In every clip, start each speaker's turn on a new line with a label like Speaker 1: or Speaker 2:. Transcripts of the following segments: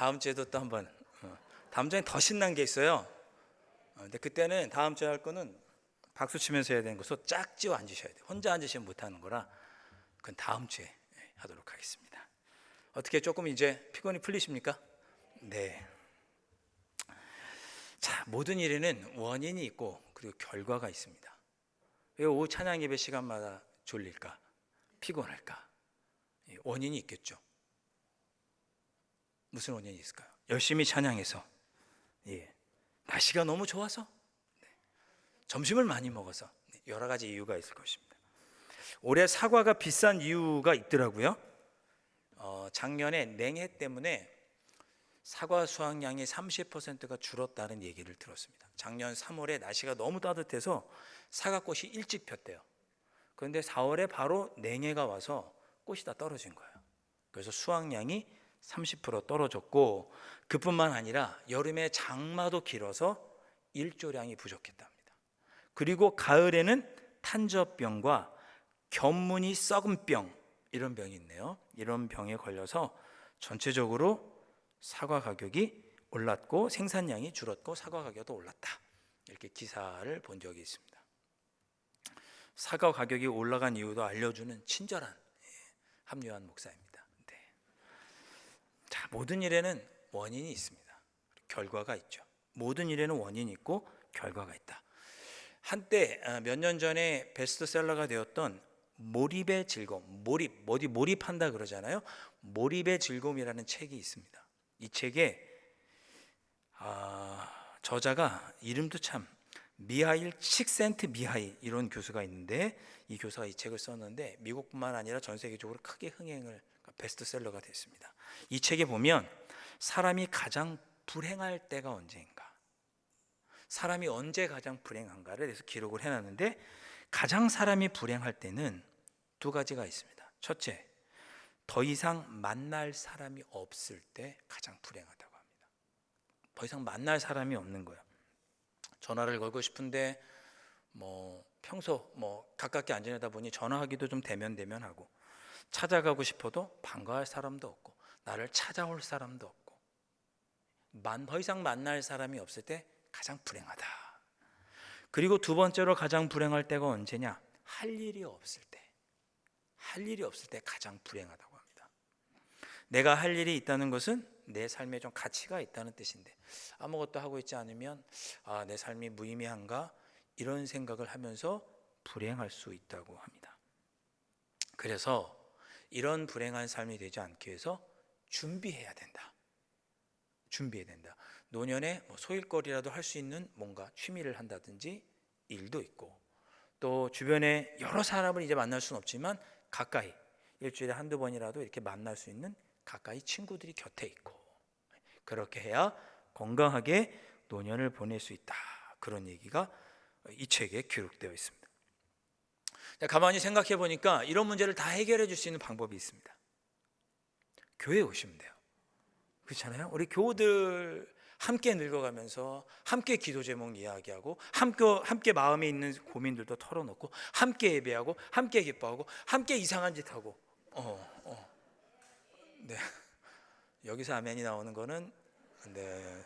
Speaker 1: 다음 주에도 또 한번 다음 주엔 더 신난 게 있어요. 근데 그때는 다음 주에 할 거는 박수 치면서 해야 되는 거서 짝지어 앉으셔야 돼요. 혼자 앉으시면 못하는 거라 그건 다음 주에 하도록 하겠습니다. 어떻게 조금 이제 피곤이 풀리십니까? 네. 자, 모든 일에는 원인이 있고 그리고 결과가 있습니다. 왜 오후 찬양 예배 시간마다 졸릴까? 피곤할까? 원인이 있겠죠. 무슨 원인이 있을까요? 열심히 찬양해서, 날씨가 너무 좋아서, 점심을 많이 먹어서, 여러 가지 이유가 있을 것입니다. 올해 사과가 비싼 이유가 있더라고요. 작년에 냉해 때문에 사과 수확량이 30%가 줄었다는 얘기를 들었습니다. 작년 3월에 날씨가 너무 따뜻해서 사과꽃이 일찍 폈대요. 그런데 4월에 바로 냉해가 와서 꽃이 다 떨어진 거예요. 그래서 수확량이 30% 떨어졌고, 그뿐만 아니라 여름에 장마도 길어서 일조량이 부족했답니다. 그리고 가을에는 탄저병과 견문이 썩은 병, 이런 병이 있네요. 이런 병에 걸려서 전체적으로 사과 가격이 올랐고 생산량이 줄었고 사과 가격도 올랐다, 이렇게 기사를 본 적이 있습니다. 사과 가격이 올라간 이유도 알려주는 친절한 합리화한 목사입니다. 네. 자, 모든 일에는 원인이 있습니다. 결과가 있죠. 모든 일에는 원인이 있고 결과가 있다. 한때 몇 년 전에 베스트셀러가 되었던 몰입의 즐거움, 어디 몰입한다 그러잖아요. 몰입의 즐거움이라는 책이 있습니다. 이 책에 저자가 이름도 참 미하일 칙센트미하이 이런 교수가 있는데, 이 교수가 이 책을 썼는데 미국뿐만 아니라 전 세계적으로 크게 흥행을, 베스트셀러가 됐습니다. 이 책에 보면 사람이 가장 불행할 때가 언제인가, 사람이 언제 가장 불행한가를 대해서 기록을 해놨는데, 가장 사람이 불행할 때는 두 가지가 있습니다. 첫째, 더 이상 만날 사람이 없을 때 가장 불행하다고 합니다. 더 이상 만날 사람이 없는 거예요. 전화를 걸고 싶은데 평소 가깝게 안 지내다 보니 전화하기도 좀 대면하고, 찾아가고 싶어도 반가워할 사람도 없고 나를 찾아올 사람도 없고, 더 이상 만날 사람이 없을 때 가장 불행하다. 그리고 두 번째로 가장 불행할 때가 언제냐? 할 일이 없을 때 가장 불행하다고 합니다. 내가 할 일이 있다는 것은 내 삶에 좀 가치가 있다는 뜻인데, 아무것도 하고 있지 않으면 내 삶이 무의미한가, 이런 생각을 하면서 불행할 수 있다고 합니다. 그래서 이런 불행한 삶이 되지 않기 위해서 준비해야 된다. 노년에 소일거리라도 할 수 있는 뭔가 취미를 한다든지 일도 있고, 또 주변에 여러 사람을 이제 만날 수는 없지만 가까이 일주일에 한두 번이라도 이렇게 만날 수 있는 가까이 친구들이 곁에 있고, 그렇게 해야 건강하게 노년을 보낼 수 있다, 그런 얘기가 이 책에 기록되어 있습니다. 가만히 생각해 보니까 이런 문제를 다 해결해 줄 수 있는 방법이 있습니다. 교회에 오시면 돼요. 그렇잖아요. 우리 교우들 함께 늙어가면서 함께 기도 제목 이야기하고, 함께 마음에 있는 고민들도 털어놓고, 함께 예배하고, 함께 기뻐하고, 함께 이상한 짓 하고. 네. 여기서 아멘이 나오는 거는, 네.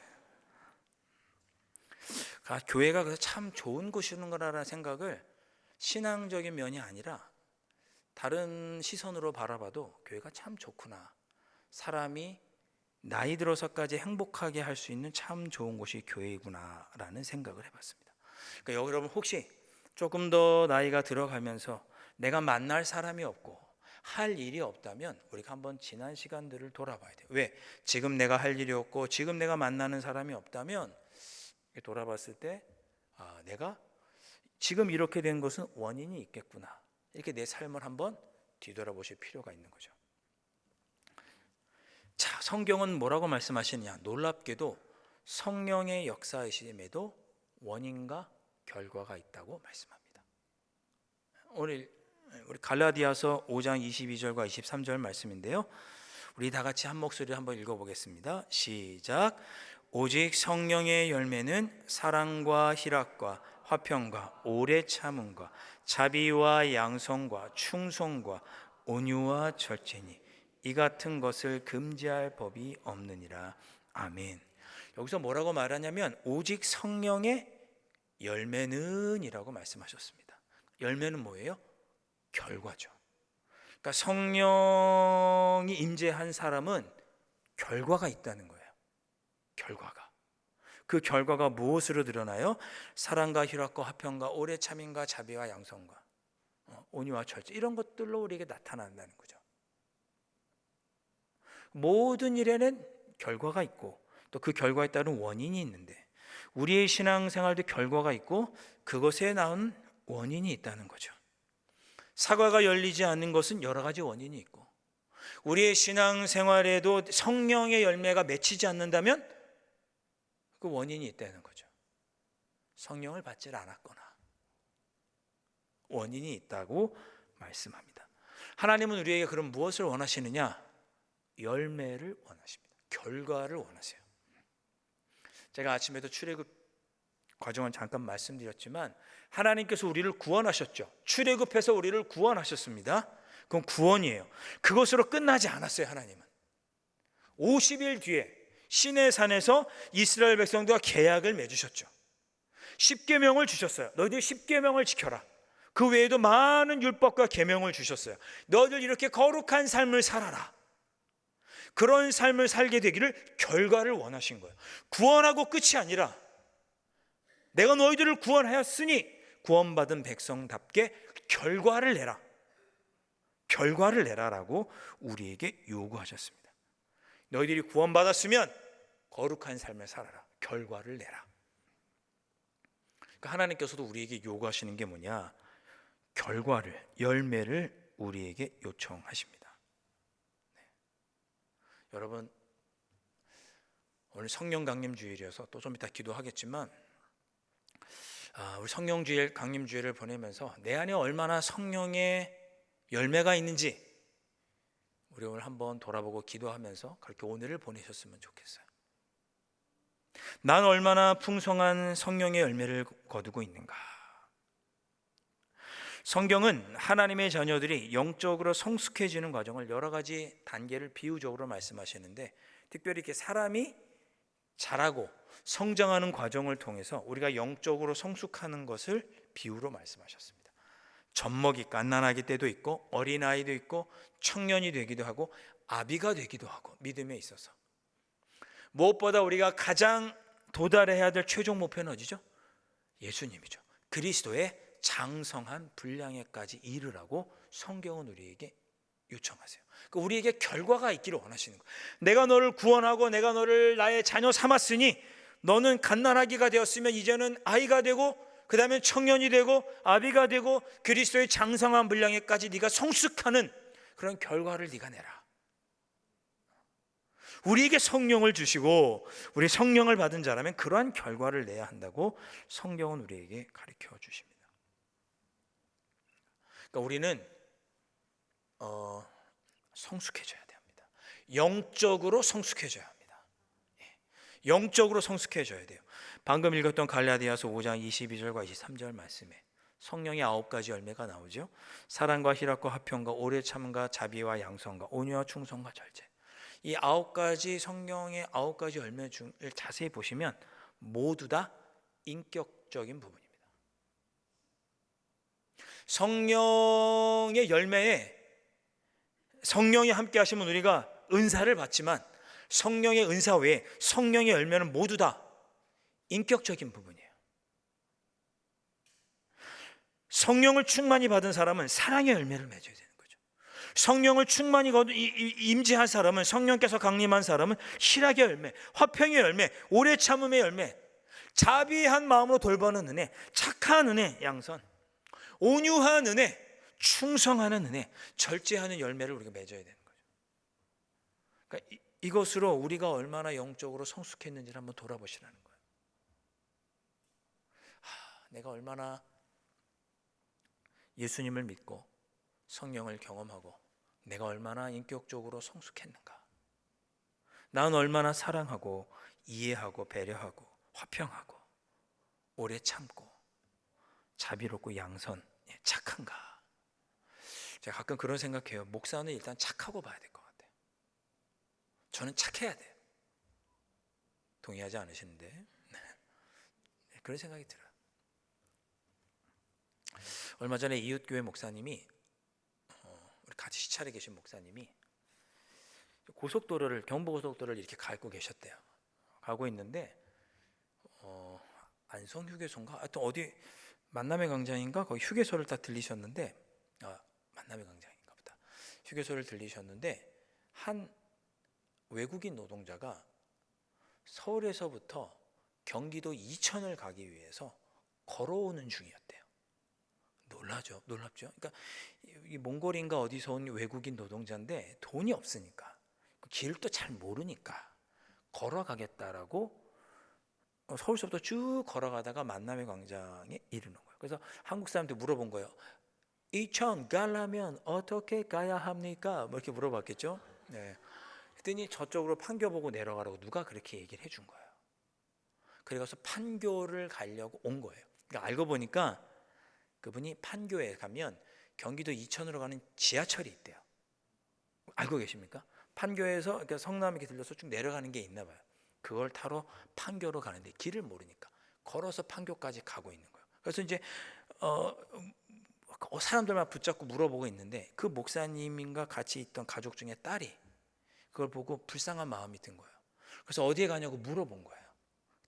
Speaker 1: 교회가 그래서 참 좋은 곳이는 거라는 생각을, 신앙적인 면이 아니라 다른 시선으로 바라봐도 교회가 참 좋구나, 사람이 나이 들어서까지 행복하게 할 수 있는 참 좋은 곳이 교회이구나 라는 생각을 해봤습니다. 그러니까 여러분, 혹시 조금 더 나이가 들어가면서 내가 만날 사람이 없고 할 일이 없다면 우리가 한번 지난 시간들을 돌아봐야 돼요. 왜? 지금 내가 할 일이 없고 지금 내가 만나는 사람이 없다면 돌아봤을 때 내가 지금 이렇게 된 것은 원인이 있겠구나, 이렇게 내 삶을 한번 뒤돌아보실 필요가 있는 거죠. 자, 성경은 뭐라고 말씀하시느냐? 놀랍게도 성령의 역사이심에도 원인과 결과가 있다고 말씀합니다. 오늘 우리 갈라디아서 5장 22절과 23절 말씀인데요, 우리 다 같이 한 목소리로 한번 읽어보겠습니다. 시작. 오직 성령의 열매는 사랑과 희락과 화평과 오래 참음과 자비와 양성과 충성과 온유와 절제니 이 같은 것을 금지할 법이 없느니라. 아멘. 여기서 뭐라고 말하냐면 오직 성령의 열매는 이라고 말씀하셨습니다. 열매는 뭐예요? 결과죠. 그러니까 성령이 임재한 사람은 결과가 있다는 거예요. 결과가. 그 결과가 무엇으로 드러나요? 사랑과 희락과 화평과 오래 참음과 자비와 양선과 온유와 절제, 이런 것들로 우리에게 나타난다는 거죠. 모든 일에는 결과가 있고 또 그 결과에 따른 원인이 있는데 우리의 신앙생활도 결과가 있고 그것에 나온 원인이 있다는 거죠. 사과가 열리지 않는 것은 여러 가지 원인이 있고 우리의 신앙생활에도 성령의 열매가 맺히지 않는다면 그 원인이 있다는 거죠. 성령을 받지 않았거나 원인이 있다고 말씀합니다. 하나님은 우리에게 그럼 무엇을 원하시느냐? 열매를 원하십니다. 결과를 원하세요. 제가 아침에도 출애굽 과정은 잠깐 말씀드렸지만 하나님께서 우리를 구원하셨죠. 출애굽해서 우리를 구원하셨습니다. 그건 구원이에요. 그것으로 끝나지 않았어요. 하나님은 50일 뒤에 시내산에서 이스라엘 백성들과 계약을 맺으셨죠. 십계명을 주셨어요. 너희들 십계명을 지켜라. 그 외에도 많은 율법과 계명을 주셨어요. 너희들 이렇게 거룩한 삶을 살아라. 그런 삶을 살게 되기를 결과를 원하신 거예요. 구원하고 끝이 아니라 내가 너희들을 구원하였으니 구원받은 백성답게 결과를 내라. 결과를 내라라고 우리에게 요구하셨습니다. 너희들이 구원받았으면 거룩한 삶을 살아라. 결과를 내라. 그러니까 하나님께서도 우리에게 요구하시는 게 뭐냐? 결과를, 열매를 우리에게 요청하십니다. 여러분, 오늘 성령 강림 주일이어서 또 좀 이따 기도하겠지만 우리 성령 주일, 강림 주일을 보내면서 내 안에 얼마나 성령의 열매가 있는지 우리 오늘 한번 돌아보고 기도하면서 그렇게 오늘을 보내셨으면 좋겠어요. 난 얼마나 풍성한 성령의 열매를 거두고 있는가? 성경은 하나님의 자녀들이 영적으로 성숙해지는 과정을 여러 가지 단계를 비유적으로 말씀하시는데 특별히 이렇게 사람이 자라고 성장하는 과정을 통해서 우리가 영적으로 성숙하는 것을 비유로 말씀하셨습니다. 젖먹이 갓난아기 때도 있고 어린아이도 있고 청년이 되기도 하고 아비가 되기도 하고 믿음에 있어서 무엇보다 우리가 가장 도달해야 될 최종 목표는 어디죠? 예수님이죠. 그리스도의 장성한 분량에까지 이르라고 성경은 우리에게 요청하세요. 그러니까 우리에게 결과가 있기를 원하시는 거예요. 내가 너를 구원하고 내가 너를 나의 자녀 삼았으니 너는 갓난아기가 되었으면 이제는 아이가 되고 그 다음에 청년이 되고 아비가 되고 그리스도의 장성한 분량에까지 네가 성숙하는 그런 결과를 네가 내라. 우리에게 성령을 주시고 우리 성령을 받은 자라면 그러한 결과를 내야 한다고 성경은 우리에게 가르쳐 주십니다. 그러니까 우리는 성숙해져야 됩니다. 영적으로 성숙해져야 합니다. 영적으로 성숙해져야 돼요. 방금 읽었던 갈라디아서 5장 22절과 23절 말씀에 성령의 9가지 열매가 나오죠. 사랑과 희락과 화평과 오래 참음과 자비와 양선과 온유와 충성과 절제. 이 9가지 성령의 9가지 열매 중을 자세히 보시면 모두 다 인격적인 부분입니다. 성령의 열매에 성령이 함께 하시면 우리가 은사를 받지만 성령의 은사 외에 성령의 열매는 모두 다 인격적인 부분이에요. 성령을 충만히 받은 사람은 사랑의 열매를 맺어야 되는 거죠. 성령을 충만히 임재한 사람은 성령께서 강림한 사람은 희락의 열매, 화평의 열매, 오래 참음의 열매, 자비한 마음으로 돌보는 은혜, 착한 은혜, 양선, 온유한 은혜, 충성하는 은혜, 절제하는 열매를 우리가 맺어야 되는 거죠. 그러니까 이것으로 우리가 얼마나 영적으로 성숙했는지를 한번 돌아보시라는 거예요. 내가 얼마나 예수님을 믿고 성령을 경험하고 내가 얼마나 인격적으로 성숙했는가. 난 얼마나 사랑하고 이해하고 배려하고 화평하고 오래 참고 자비롭고 양선 착한가. 제가 가끔 그런 생각해요. 목사는 일단 착하고 봐야 될 것 같아요. 저는 착해야 돼요. 동의하지 않으시는데 네. 그런 생각이 들어요. 얼마 전에 이웃교회 목사님이 우리 같이 시찰에 계신 목사님이 고속도로를 경부고속도로를 이렇게 가고 계셨대요. 가고 있는데 안성 휴게소인가? 하여튼 어디 만남의 광장인가? 거기 휴게소를 딱 들리셨는데 만남의 광장인가 보다. 휴게소를 들리셨는데 한 외국인 노동자가 서울에서부터 경기도 이천을 가기 위해서 걸어오는 중이었대요. 놀랍죠? 그러니까 이 몽골인가 어디서 온 외국인 노동자인데 돈이 없으니까 길도 잘 모르니까 걸어가겠다라고 서울서부터 쭉 걸어가다가 만남의 광장에 이르는 거예요. 그래서 한국 사람한테 물어본 거예요. 이천 가려면 어떻게 가야 합니까? 뭐 이렇게 물어봤겠죠. 네. 그랬더니 저쪽으로 판교 보고 내려가라고 누가 그렇게 얘기를 해준 거예요. 그래서 판교를 가려고 온 거예요. 그러니까 알고 보니까 그분이 판교에 가면 경기도 이천으로 가는 지하철이 있대요. 알고 계십니까? 판교에서 그러니까 성남 이렇게 들려서 쭉 내려가는 게 있나 봐요. 그걸 타러 판교로 가는데 길을 모르니까 걸어서 판교까지 가고 있는 거예요. 그래서 이제 사람들만 붙잡고 물어보고 있는데 그 목사님인가 같이 있던 가족 중에 딸이 그걸 보고 불쌍한 마음이 든 거예요. 그래서 어디에 가냐고 물어본 거예요.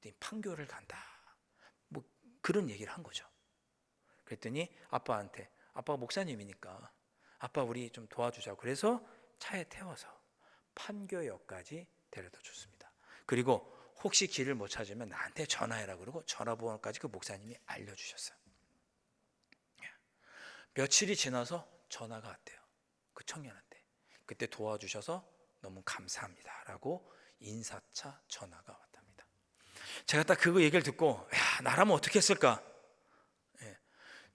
Speaker 1: 그랬더니 판교를 간다. 뭐 그런 얘기를 한 거죠. 그랬더니 아빠한테 아빠가 목사님이니까 아빠 우리 좀 도와주자고 그래서 차에 태워서 판교역까지 데려다 줬습니다. 그리고 혹시 길을 못 찾으면 나한테 전화해라 그러고 전화번호까지 그 목사님이 알려주셨어요. 며칠이 지나서 전화가 왔대요. 그 청년한테. 그때 도와주셔서 너무 감사합니다라고 인사차 전화가 왔답니다. 제가 딱 그거 얘기를 듣고 나라면 어떻게 했을까?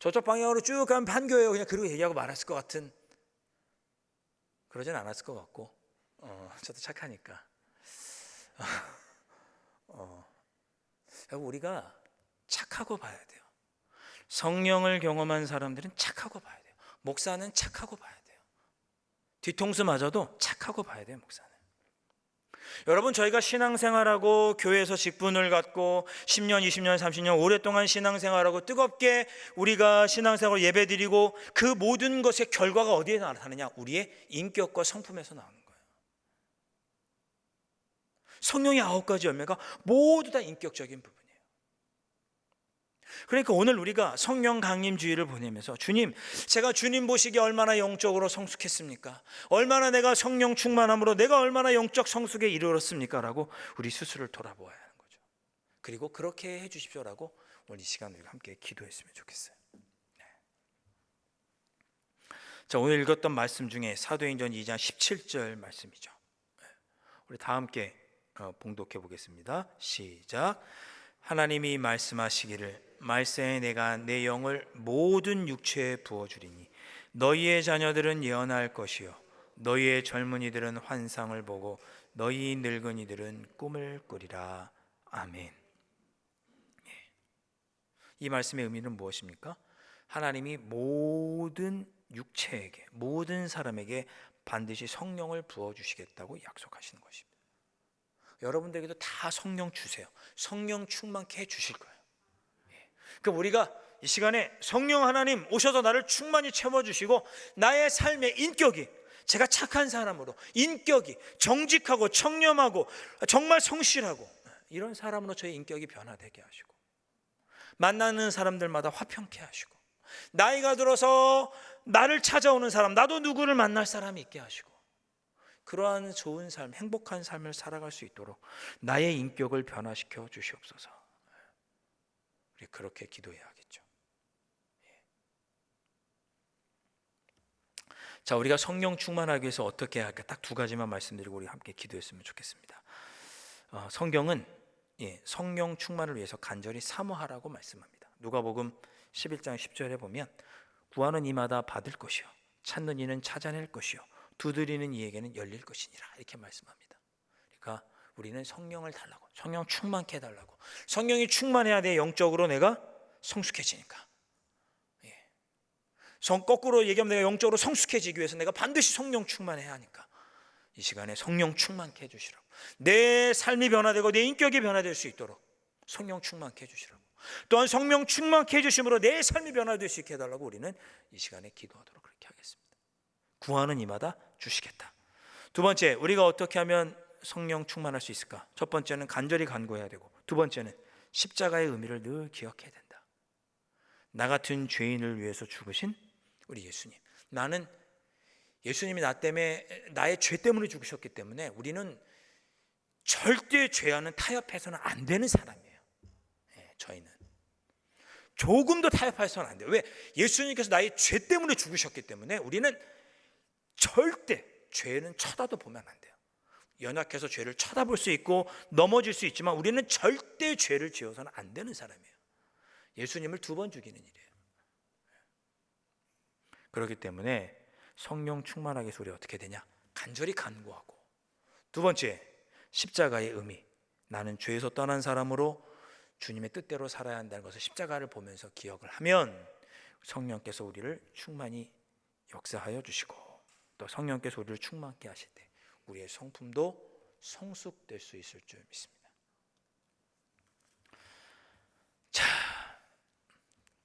Speaker 1: 저쪽 방향으로 쭉 가면 판교예요. 그냥 그러고 얘기하고 말았을 것 같은 그러진 않았을 것 같고 저도 착하니까 우리가 착하고 봐야 돼요. 성령을 경험한 사람들은 착하고 봐야 돼요. 목사는 착하고 봐야 돼요. 뒤통수 맞아도 착하고 봐야 돼요. 목사는. 여러분 저희가 신앙생활하고 교회에서 직분을 갖고 10년, 20년, 30년 오랫동안 신앙생활하고 뜨겁게 우리가 신앙생활 예배드리고 그 모든 것의 결과가 어디에 나타나느냐? 우리의 인격과 성품에서 나오는 거예요. 성령의 9가지 열매가 모두 다 인격적인 부분이에요. 그러니까 오늘 우리가 성령 강림주의를 보내면서 주님, 제가 주님 보시기에 얼마나 영적으로 성숙했습니까? 얼마나 내가 성령 충만함으로 내가 얼마나 영적 성숙에 이르렀습니까? 라고 우리 스스로를 돌아보아야 하는 거죠. 그리고 그렇게 해 주십시오라고 오늘 이 시간 우리가 함께 기도했으면 좋겠어요. 자, 오늘 읽었던 말씀 중에 사도행전 2장 17절 말씀이죠. 우리 다 함께 봉독해 보겠습니다. 시작. 하나님이 말씀하시기를 말세에 내가 내 영을 모든 육체에 부어주리니 너희의 자녀들은 예언할 것이요 너희의 젊은이들은 환상을 보고 너희 늙은이들은 꿈을 꾸리라. 아멘. 이 말씀의 의미는 무엇입니까? 하나님이 모든 육체에게 모든 사람에게 반드시 성령을 부어주시겠다고 약속하시는 것입니다. 여러분들에게도 다 성령 주세요. 성령 충만케 해주실 거예요. 그러니까 우리가 이 시간에 성령 하나님 오셔서 나를 충만히 채워주시고 나의 삶의 인격이 제가 착한 사람으로 인격이 정직하고 청렴하고 정말 성실하고 이런 사람으로 저의 인격이 변화되게 하시고 만나는 사람들마다 화평케 하시고 나이가 들어서 나를 찾아오는 사람 나도 누구를 만날 사람이 있게 하시고 그러한 좋은 삶, 행복한 삶을 살아갈 수 있도록 나의 인격을 변화시켜 주시옵소서. 우리 그렇게 기도해야 하겠죠. 자, 우리가 성령 충만하기 위해서 어떻게 해야 할까? 딱 2가지만 말씀드리고 우리 함께 기도했으면 좋겠습니다. 성경은 성령 충만을 위해서 간절히 사모하라고 말씀합니다. 누가복음 11장 10절에 보면 구하는 이마다 받을 것이요 찾는 이는 찾아낼 것이요 두드리는 이에게는 열릴 것이니라 이렇게 말씀합니다. 그러니까 우리는 성령을 달라고 성령 충만케 해달라고 성령이 충만해야 돼 영적으로 내가 성숙해지니까 거꾸로 얘기하면 내가 영적으로 성숙해지기 위해서 내가 반드시 성령 충만해야 하니까 이 시간에 성령 충만케 해주시라고, 내 삶이 변화되고 내 인격이 변화될 수 있도록 성령 충만케 해주시라고, 또한 성령 충만케 해주심으로 내 삶이 변화될 수 있게 해달라고 우리는 이 시간에 기도하도록 그렇게 하겠습니다. 구하는 이마다 주시겠다. 두 번째, 우리가 어떻게 하면 성령 충만할 수 있을까? 첫 번째는 간절히 간구해야 되고, 두 번째는 십자가의 의미를 늘 기억해야 된다. 나 같은 죄인을 위해서 죽으신 우리 예수님, 나는 예수님이 나 때문에, 나의 죄 때문에 죽으셨기 때문에 우리는 절대 죄와는 타협해서는 안 되는 사람이에요. 저희는 조금도 타협해서는 안 돼요. 왜? 예수님께서 나의 죄 때문에 죽으셨기 때문에 우리는 절대 죄는 쳐다도 보면 안 돼요. 연약해서 죄를 쳐다볼 수 있고 넘어질 수 있지만 우리는 절대 죄를 지어서는 안 되는 사람이에요. 예수님을 2번 죽이는 일이에요. 그렇기 때문에 성령 충만하게 해서 우리 어떻게 되냐? 간절히 간구하고, 두 번째, 십자가의 의미, 나는 죄에서 떠난 사람으로 주님의 뜻대로 살아야 한다는 것을 십자가를 보면서 기억을 하면 성령께서 우리를 충만히 역사하여 주시고, 또 성령께서 우리를 충만케 하실 때 우리의 성품도 성숙될 수 있을 줄 믿습니다.